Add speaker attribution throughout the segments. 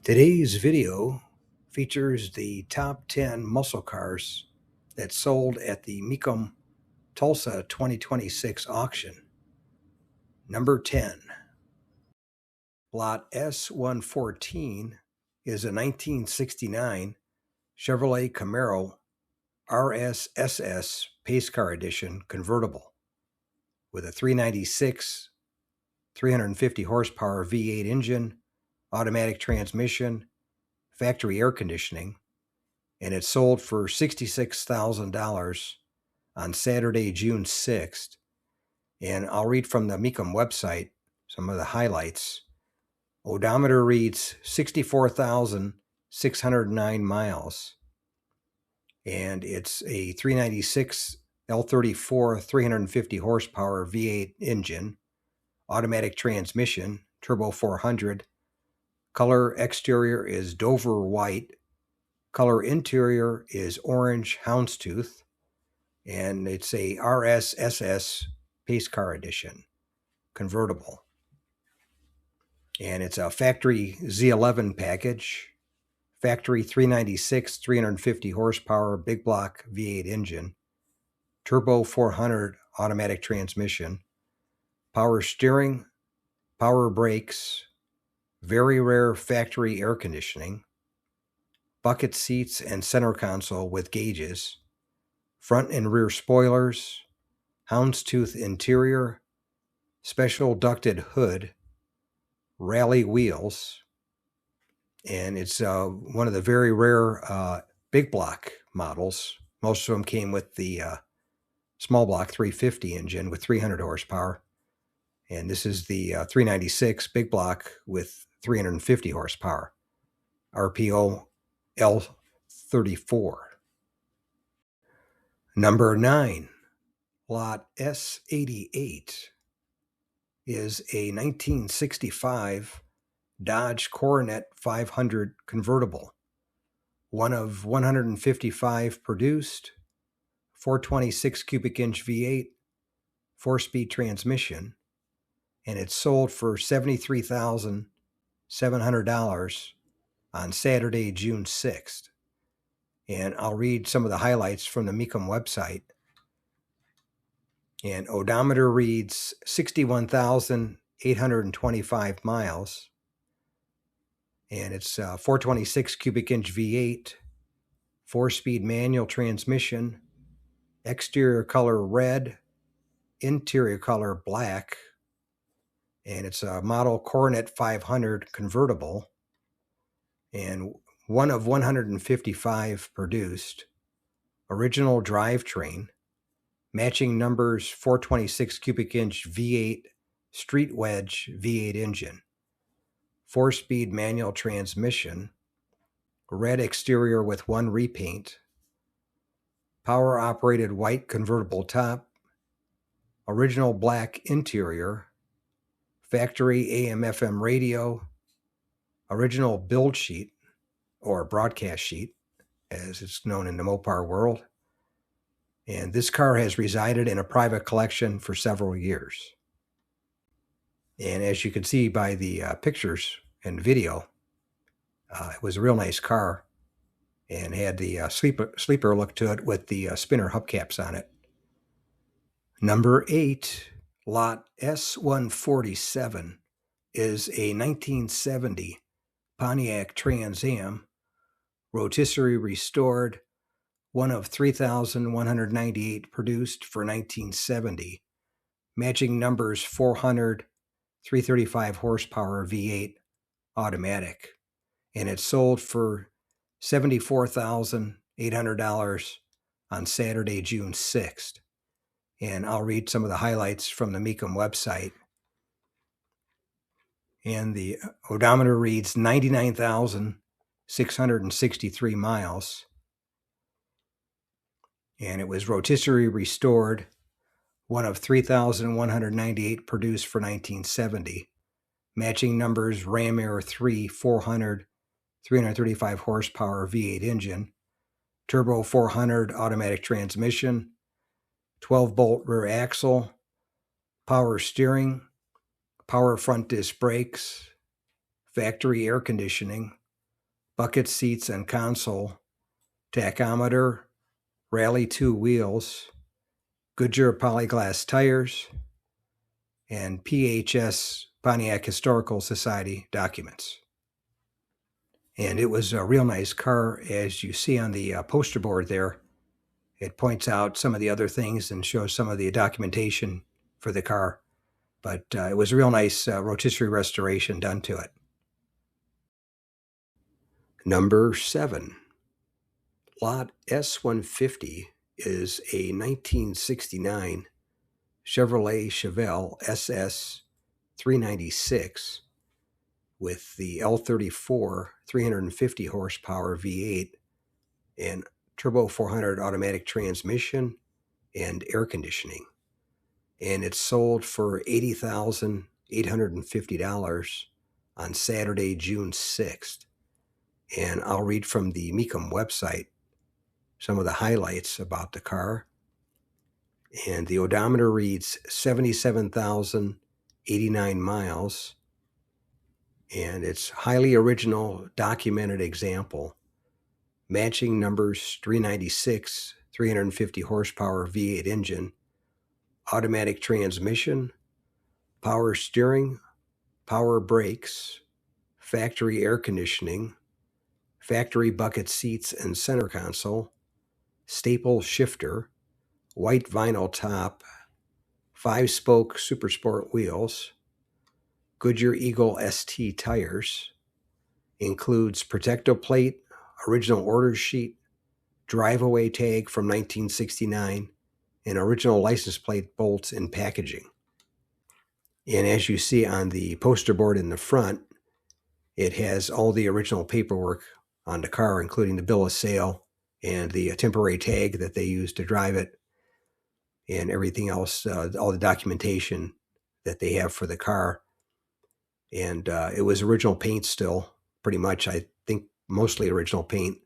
Speaker 1: Today's video features the top 10 muscle cars that sold at the Mecum Tulsa 2026 auction. Number 10, Lot S114 is a 1969 Chevrolet Camaro RS SS Pace Car Edition convertible with a 396 350 horsepower V8 engine, automatic transmission, factory air conditioning, and it sold for $66,000 on Saturday, June 6th. And I'll read from the Mecum website some of the highlights. Odometer reads 64,609 miles, and it's a 396 L34 350 horsepower V8 engine, automatic transmission, turbo 400. Color exterior is Dover white. Color interior is orange houndstooth. And it's a RSSS Pace Car Edition convertible. And it's a factory Z11 package, factory 396 350 horsepower big block V8 engine, turbo 400 automatic transmission, power steering, power brakes, very rare factory air conditioning, bucket seats and center console with gauges, front and rear spoilers, houndstooth interior, special ducted hood, rally wheels, and it's one of the very rare big block models. Most of them came with the small block 350 engine with 300 horsepower, and this is the 396 big block with 350 horsepower, RPO L34. Number 9, Lot S88 is a 1965 Dodge Coronet 500 convertible, one of 155 produced, 426 cubic inch V8, 4-speed transmission, and it sold for $73,700 on Saturday, June 6th. And I'll read some of the highlights from the Mecum website. And odometer reads 61,825 miles. And it's 426 cubic inch V8, 4-speed manual transmission, exterior color red, interior color black. And it's a model Coronet 500 convertible, and one of 155 produced, original drivetrain, matching numbers 426 cubic inch V8 street wedge V8 engine, 4-speed manual transmission, red exterior with one repaint, power operated white convertible top, original black interior, factory AM/FM radio, original build sheet, or broadcast sheet, as it's known in the Mopar world. And this car has resided in a private collection for several years. And as you can see by the pictures and video, it was a real nice car and had the sleeper look to it with the spinner hubcaps on it. Number 8, Lot S147 is a 1970 Pontiac Trans Am, rotisserie restored, one of 3,198 produced for 1970, matching numbers 400, 335 horsepower V8 automatic, and it sold for $74,800 on Saturday, June 6th. And I'll read some of the highlights from the Mecum website. And the odometer reads 99,663 miles. And it was rotisserie restored, one of 3,198 produced for 1970, matching numbers Ram Air 3 400, 335 horsepower V8 engine, turbo 400 automatic transmission, 12-bolt rear axle, power steering, power front disc brakes, factory air conditioning, bucket seats and console, tachometer, Rally 2 wheels, Goodyear polyglass tires, and PHS Pontiac Historical Society documents. And it was a real nice car, as you see on the poster board there. It points out some of the other things and shows some of the documentation for the car. But it was a real nice rotisserie restoration done to it. Number 7. Lot S150 is a 1969 Chevrolet Chevelle SS 396 with the L34 350 horsepower V8 and turbo 400 automatic transmission and air conditioning. And it's sold for $80,850 on Saturday, June 6th. And I'll read from the Mecum website some of the highlights about the car. And the odometer reads 77,089 miles. And it's highly original documented example. Matching numbers 396, 350 horsepower V8 engine, automatic transmission, power steering, power brakes, factory air conditioning, factory bucket seats and center console, staple shifter, white vinyl top, 5-spoke Supersport wheels, Goodyear Eagle ST tires, includes Protecto plate, original order sheet, drive-away tag from 1969, and original license plate bolts in packaging. And as you see on the poster board in the front, it has all the original paperwork on the car, including the bill of sale and the temporary tag that they used to drive it, and everything else, all the documentation that they have for the car. And it was original paint still, pretty much, I think mostly original paint.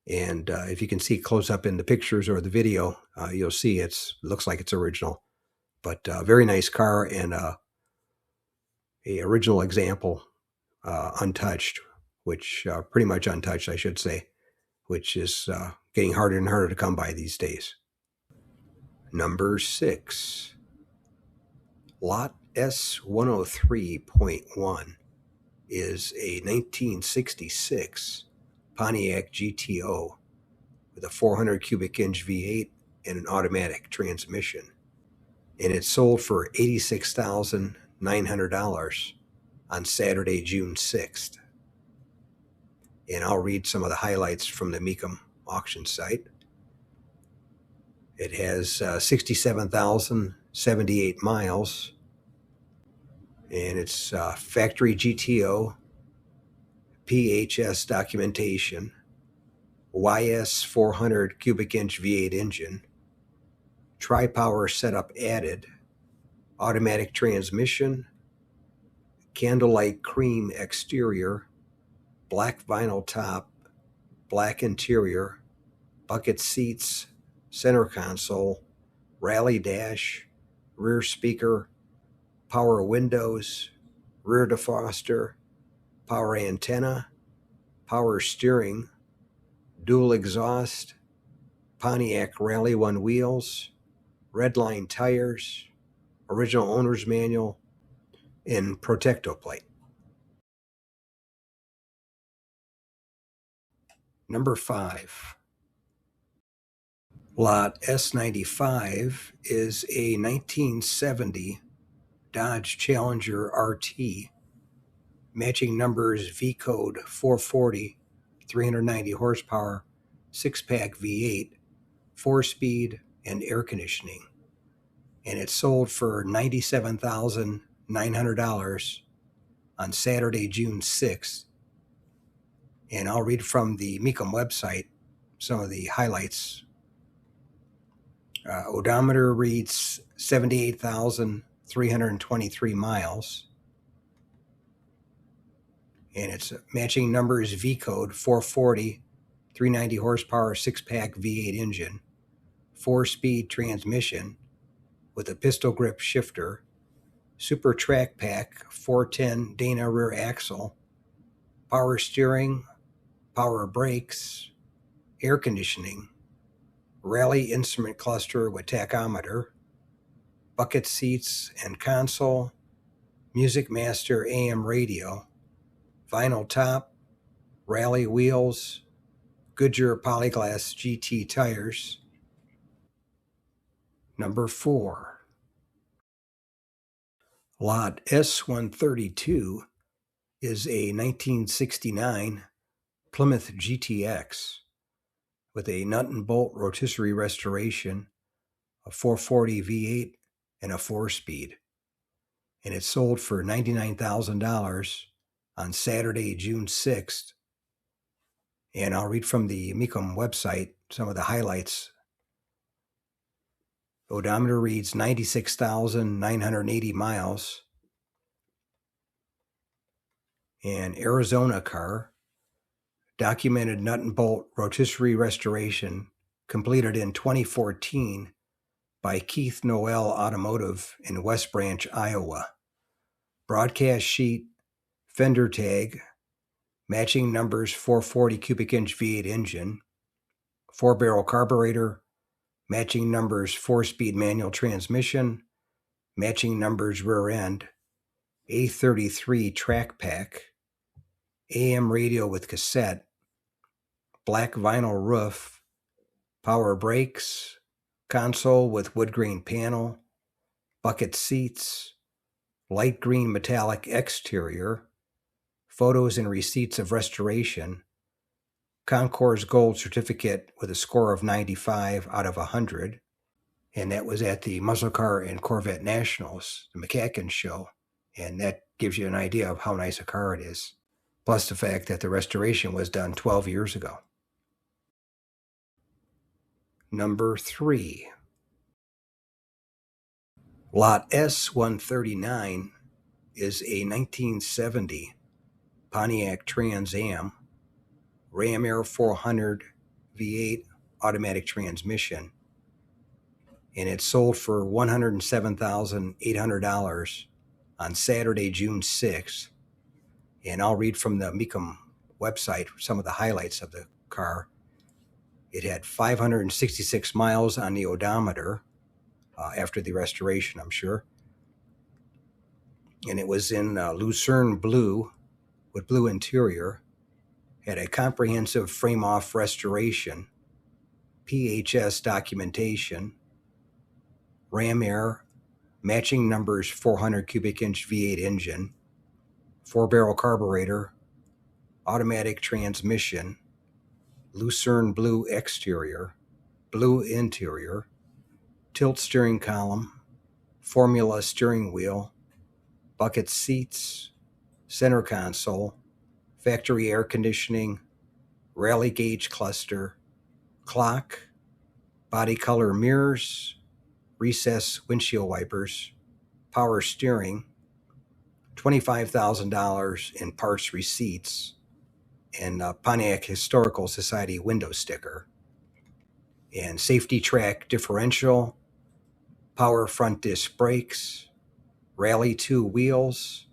Speaker 1: And if you can see close up in the pictures or the video, you'll see it looks like it's original. But very nice car, and a original example, untouched, which pretty much untouched, I should say, which is getting harder and harder to come by these days. Number 6. Lot S103.1 is a 1966 Pontiac GTO with a 400 cubic inch V8 and an automatic transmission. And it sold for $86,900 on Saturday, June 6th. And I'll read some of the highlights from the Mecum auction site. It has 67,078 miles, and it's factory GTO, PHS documentation, YS 400 cubic inch V8 engine, tri-power setup added, automatic transmission, candlelight cream exterior, black vinyl top, black interior, bucket seats, center console, rally dash, rear speaker, power windows, rear defroster, power antenna, power steering, dual exhaust, Pontiac Rally 1 wheels, redline tires, original owner's manual, and Protecto plate. Number 5. Lot S95 is a 1970 Dodge Challenger RT, matching numbers V code 440, 390 horsepower, 6-pack V8, 4-speed, and air conditioning. And it sold for $97,900 on Saturday, June 6th. And I'll read from the Mecum website some of the highlights. Odometer reads 78,323 miles. And it's matching numbers V code 440, 390 horsepower, 6-pack V8 engine, 4-speed transmission with a pistol grip shifter, super track pack 410 Dana rear axle, power steering, power brakes, air conditioning, rally instrument cluster with tachometer, bucket seats and console, Music Master AM radio, vinyl top, rally wheels, Goodyear Polyglass GT tires. Number 4. Lot S132 is a 1969 Plymouth GTX with a nut and bolt rotisserie restoration, a 440 V8, and a 4-speed. And it sold for $99,000 on Saturday, June 6th. And I'll read from the Mecum website some of the highlights. Odometer reads 96,980 miles. An Arizona car, documented nut and bolt rotisserie restoration, completed in 2014 by Keith Noel Automotive in West Branch, Iowa. Broadcast sheet, fender tag, matching numbers 440 cubic inch V8 engine, 4-barrel carburetor, matching numbers 4-speed manual transmission, matching numbers rear end, A33 track pack, AM radio with cassette, black vinyl roof, power brakes, console with wood grain panel, bucket seats, light green metallic exterior, photos and receipts of restoration, Concours Gold certificate with a score of 95 out of 100, and that was at the Muscle Car and Corvette Nationals, the McCacken show, and that gives you an idea of how nice a car it is, plus the fact that the restoration was done 12 years ago. Number 3. Lot S139 is a 1970 Pontiac Trans Am Ram Air 400 V8 automatic transmission, and it sold for $107,800 on Saturday, June 6th. And I'll read from the Mecum website some of the highlights of the car. It had 566 miles on the odometer after the restoration, I'm sure. And it was in Lucerne blue with blue interior. Had a comprehensive frame-off restoration, PHS documentation, Ram Air, matching numbers 400 cubic inch V8 engine, 4-barrel carburetor, automatic transmission, Lucerne blue exterior, blue interior, tilt steering column, formula steering wheel, bucket seats, center console, factory air conditioning, rally gauge cluster, clock, body color mirrors, recessed windshield wipers, power steering, $25,000 in parts receipts, and Pontiac Historical Society window sticker, and safety track differential, power front disc brakes, Rally 2 wheels,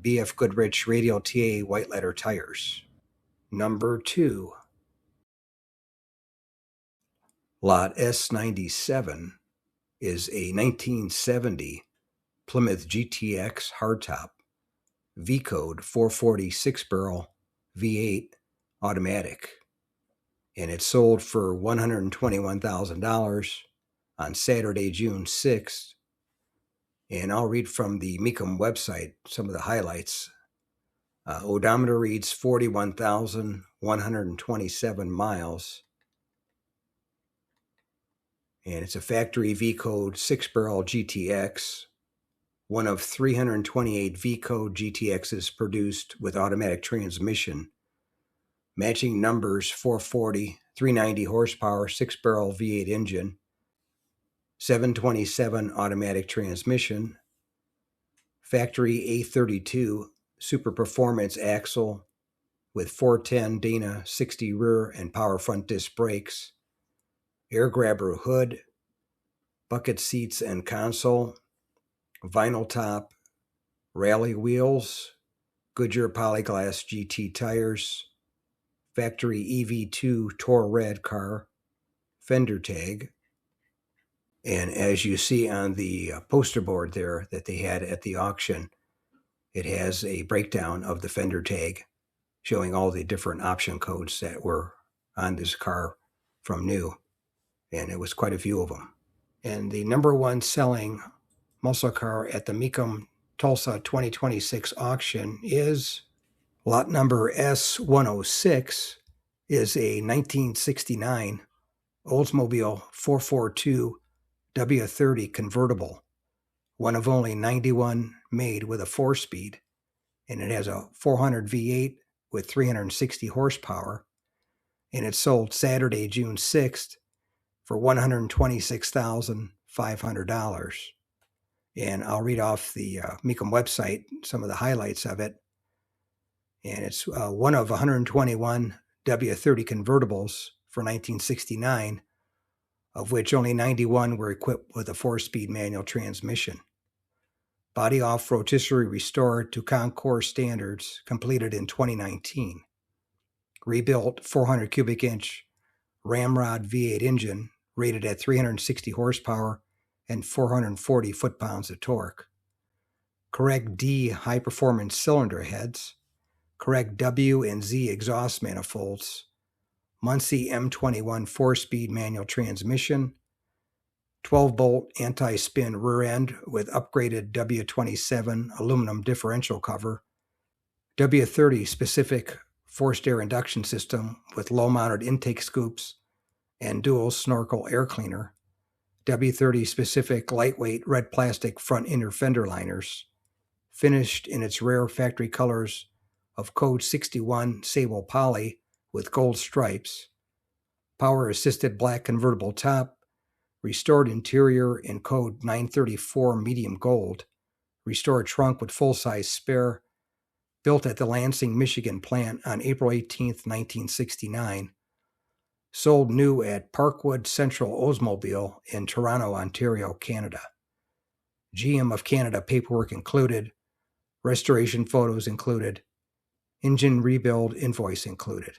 Speaker 1: BF Goodrich Radial TA white letter tires. Number 2. Lot S97 is a 1970 Plymouth GTX Hardtop V-Code 440 6-barrel V8 automatic, and it sold for $121,000 on Saturday, June 6th. And I'll read from the Mecum website some of the highlights. Odometer reads 41,127 miles. And it's a factory V-Code 6-barrel GTX, one of 328 V-Code GTXs produced with automatic transmission, matching numbers 440, 390 horsepower 6-barrel V8 engine, 727 automatic transmission, factory A32 super performance axle with 410 Dana 60 rear and power front disc brakes, air grabber hood, bucket seats and console, vinyl top, rally wheels, Goodyear Polyglass GT tires, factory EV2 Tor Red car, fender tag. And as you see on the poster board there that they had at the auction, it has a breakdown of the fender tag showing all the different option codes that were on this car from new. And it was quite a few of them. And the number one selling muscle car at the Mecum Tulsa 2026 auction is lot number S106, is a 1969 Oldsmobile 442 W30 convertible, one of only 91 made with a 4-speed, and it has a 400 V8 with 360 horsepower, and it sold Saturday, June 6th for $126,500. And I'll read off the Mecum website, some of the highlights of it. And it's one of 121 W30 convertibles for 1969, of which only 91 were equipped with a 4-speed manual transmission. Body off rotisserie restored to Concours standards, completed in 2019. Rebuilt 400 cubic inch ramrod V8 engine, rated at 360 horsepower and 440 foot-pounds of torque. Correct D high-performance cylinder heads. Correct W and Z exhaust manifolds. Muncie M21 4-speed manual transmission. 12-bolt anti-spin rear end with upgraded W27 aluminum differential cover. W30 specific forced air induction system with low-mounted intake scoops and dual snorkel air cleaner. W30 specific lightweight red plastic front inner fender liners, finished in its rare factory colors of code 61 sable poly with gold stripes. Power assisted black convertible top, restored interior in code 934 medium gold, restored trunk with full-size spare, built at the Lansing, Michigan plant on April 18, 1969. Sold new at Parkwood Central Oldsmobile in Toronto, Ontario, Canada. GM of Canada paperwork included, restoration photos included, engine rebuild invoice included.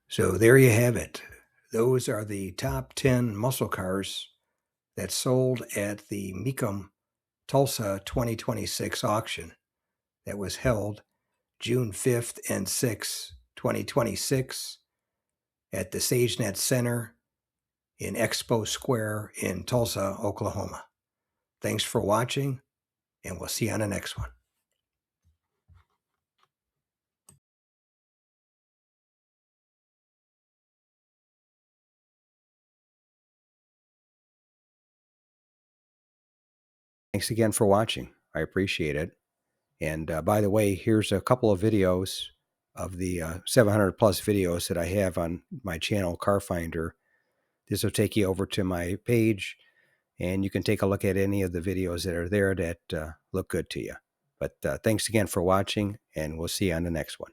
Speaker 1: So there you have it. Those are the top 10 muscle cars that sold at the Mecum Tulsa 2026 auction that was held June 5th and 6th, 2026 at the SageNet Center in Expo Square in Tulsa, Oklahoma. Thanks for watching, and we'll see you on the next one. Thanks again for watching. I appreciate it. And by the way, here's a couple of videos of the 700 plus videos that I have on my channel, Car Finder. This will take you over to my page, and you can take a look at any of the videos that are there that look good to you. But thanks again for watching, and we'll see you on the next one.